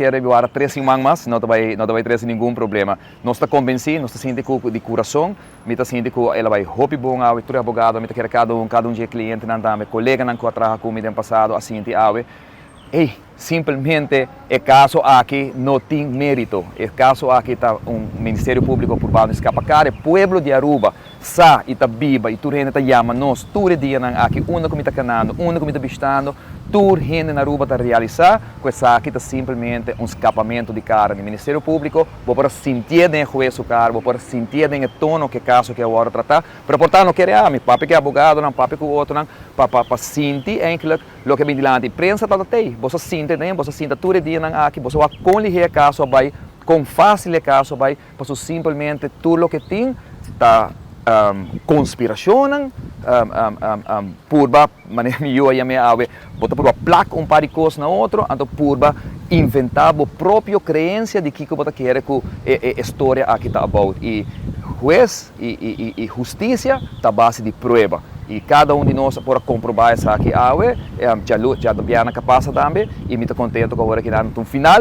quer levar 3 semanas, não vai ter nenhum problema. Nós estamos convencidos, nós estamos de coração, nós estamos que ela vai roubar bom, a outro advogado, nós quer cada um dia cliente, não colega não que trabalha comigo no passado, assim te ave. E simplesmente o caso aqui não tem mérito. O caso aqui está Ministério Público por baixo escapar, o povo de Aruba sa e está viva e tu gente está chama nós todo dia aqui, uma que está canando, uma que está vistando, toda gente na Aruba está realizar, coisa aqui está simplesmente escapamento de cara do Ministério Público, vou para sentir den juez o cara, vou para sentir den o tono que caso que agora tratar, pero portanto não quer meu papi que é advogado, não papi que o outro não, para sentir eigenlijk lo que vem de lá de prensa está até, você sente todo dia aqui, você vai conligar o caso vai com fácil o caso vai, você simplesmente tudo o que tem está conspiração, purba, maneira melhor aí a ave, bota purba placa par de coisas na outro, então purba inventar a própria crença de que você quer que a história aqui está about e juez e justiça está base de prova e cada de nós pode comprovar isso aqui já já bem capaz também e me estou contente com agora que dá no final